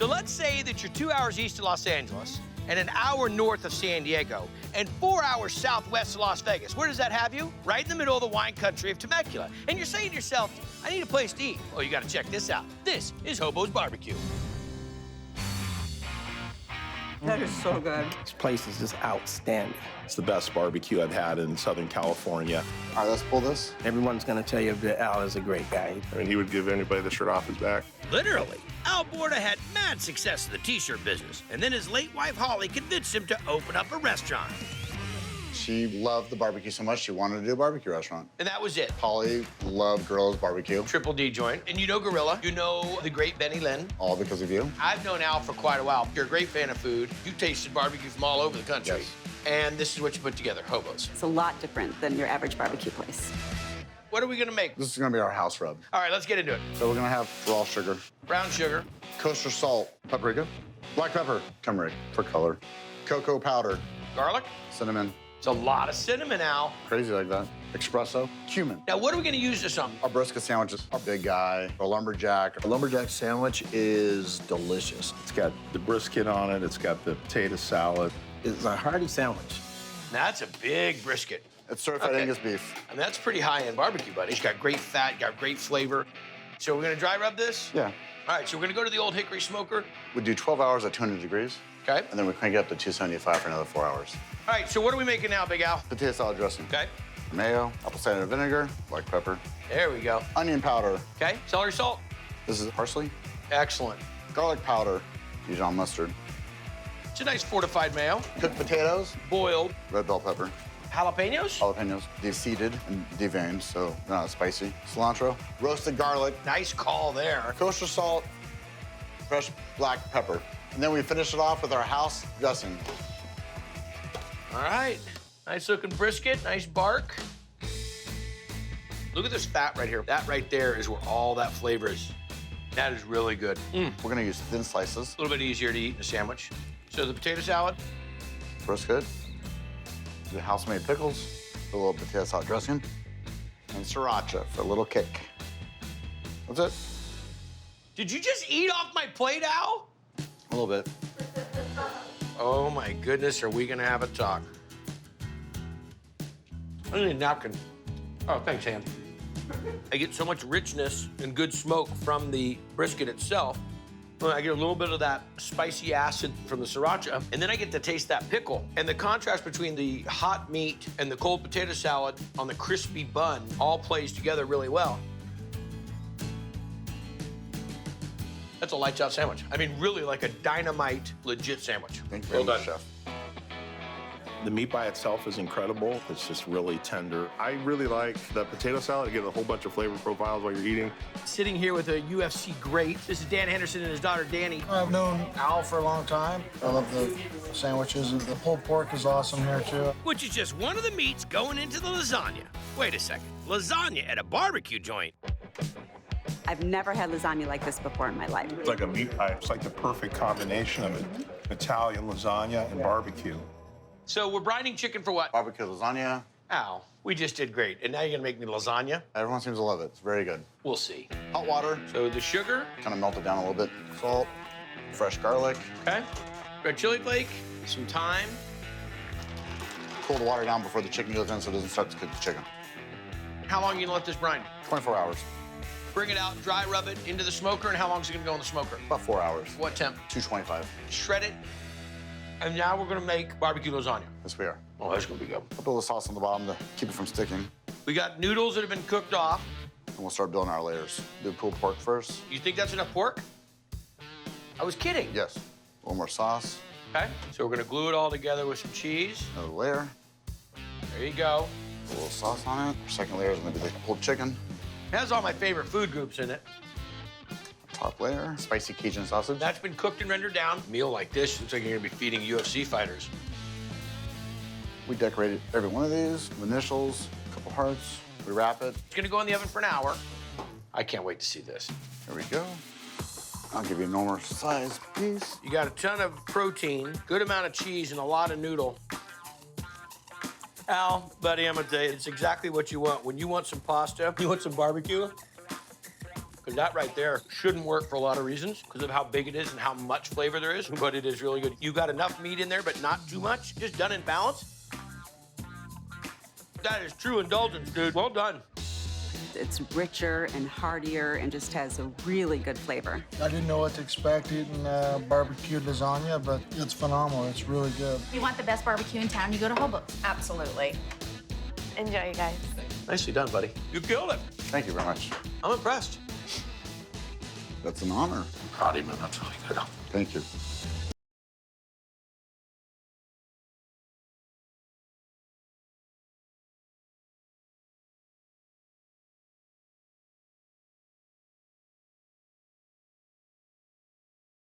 So let's say that you're 2 hours east of Los Angeles and an hour north of San Diego and 4 hours southwest of Las Vegas. Where does that have you? Right in the middle of the wine country of Temecula. And you're saying to yourself, I need a place to eat. Well, you gotta check this out. This is HOBO'S Barbecue. That is so good. This place is just outstanding. It's the best barbecue I've had in Southern California. All right, let's pull this. Everyone's gonna tell you that Al is a great guy. I mean, he would give anybody the shirt off his back. Literally, Al Borda had mad success in the t-shirt business, and then his late wife, Holly, convinced him to open up a restaurant. She loved the barbecue so much, she wanted to do a barbecue restaurant. And that was it. Holly loved Gorilla's barbecue. Triple D joint. And you know Gorilla. You know the great Benny Lynn. All because of you. I've known Al for quite a while. You're a great fan of food. You tasted barbecue from all over the country. Yes. And this is what you put together, HOBO'S. It's a lot different than your average barbecue place. What are we gonna make? This is gonna be our house rub. All right, let's get into it. So we're gonna have raw sugar, Brown sugar. kosher salt, paprika, black pepper, turmeric for color, cocoa powder, Garlic. cinnamon, It's a lot of cinnamon, Al. crazy like that, espresso, cumin. Now, what are we gonna use this on? Our brisket sandwiches, our big guy, our lumberjack. A lumberjack sandwich is delicious. It's got the brisket on it. It's got the potato salad. It's a hearty sandwich. That's a big brisket. It's certified Okay. Angus beef. And that's pretty high-end barbecue, buddy. It's got great fat, got great flavor. So we're gonna dry rub this? Yeah. All right, so we're gonna go to the old hickory smoker. We do 12 hours at 200 degrees, Okay. and then we crank it up to 275 for another 4 hours. All right, so what are we making now, Big Al? Potato salad dressing. Okay. Mayo, apple cider vinegar, black pepper, There we go. onion powder. Okay, celery salt. This is parsley, Excellent. garlic powder, Dijon mustard, It's a nice fortified mayo. cooked potatoes, Boiled. red bell pepper, Jalapenos. jalapenos, de-seeded and deveined, so they're not spicy. Cilantro, roasted garlic, Nice call there. kosher salt, fresh black pepper. And then we finish it off with our house dressing. All right. Nice looking brisket, nice bark. Look at this fat right here. That right there is where all that flavor is. That is really good. A We're gonna use thin slices, little bit easier to eat in a sandwich. So the potato salad. brisket, the house-made pickles, a little potato salad dressing, and sriracha for a little kick. That's it. Did you just eat off my plate, Al? A little bit. Oh my goodness, are we gonna have a talk? I need a napkin. Oh, thanks, Ham. I get so much richness and good smoke from the brisket itself. I get a little bit of that spicy acid from the sriracha, and then I get to taste that pickle. And the contrast between the hot meat and the cold potato salad on the crispy bun all plays together really well. That's a lights out sandwich. I mean, really like a dynamite, legit sandwich. Thank you very Well much, done. Chef. The meat by itself is incredible. It's just really tender. I really like the potato salad. You get a whole bunch of flavor profiles while you're eating. Sitting here with a UFC great. This is Dan Henderson and his daughter, Danny. I've known Al for a long time. I love the sandwiches, and the pulled pork is awesome here, too. Which is just one of the meats going into the lasagna. Wait a second. Lasagna at a barbecue joint. I've never had lasagna like this before in my life. It's like a meat pie. It's like the perfect combination of Italian lasagna and barbecue. So we're brining chicken for what? Barbecue lasagna. Ow, we just did great. And now you're gonna make me lasagna? Everyone seems to love it. It's very good. We'll see. Hot water, So the sugar, kind of melt it down a little bit. Salt, fresh garlic. okay? Red chili flake, some thyme. Cool the water down before the chicken goes in so it doesn't start to cook the chicken. How long are you gonna let this brine? 24 hours, Bring it out, dry rub it into the smoker, and how long is it gonna go in the smoker? about 4 hours. What temp? 225. Shred it. And now we're gonna make barbecue lasagna. Yes, we are. Oh, that's gonna be good. Put a little sauce on the bottom to keep it from sticking. We got noodles that have been cooked off. And we'll start building our layers. Do pulled pork first. You think that's enough pork? I was kidding. Yes. A little more sauce. Okay, so we're gonna glue it all together with some cheese. Another layer. There you go. A little sauce on it. Our second layer is gonna be the pulled chicken. It has all my favorite food groups in it. Top layer, spicy Cajun sausage. That's been cooked and rendered down. A meal like this looks like you're gonna be feeding UFC fighters. We decorated every one of these, with initials, a couple hearts. We wrap it. It's gonna go in the oven for an hour. I can't wait to see this. There we go. I'll give you a normal size piece. You got a ton of protein, good amount of cheese, and a lot of noodle. Al, buddy, I'm gonna tell you, it's exactly what you want. When you want some pasta, you want some barbecue, because that right there shouldn't work for a lot of reasons because of how big it is and how much flavor there is, but it is really good. You got enough meat in there, but not too much, just done in balance. That is true indulgence, dude. Well done. It's richer and heartier and just has a really good flavor. I didn't know what to expect eating BBQ lasagna, but it's phenomenal. It's really good. If you want the best barbecue in town, you go to HOBO'S. Absolutely. Enjoy, you guys. Nicely done, buddy. You killed it. Thank you very much. I'm impressed. That's an honor. Proud of you, man. That's really good. Thank you.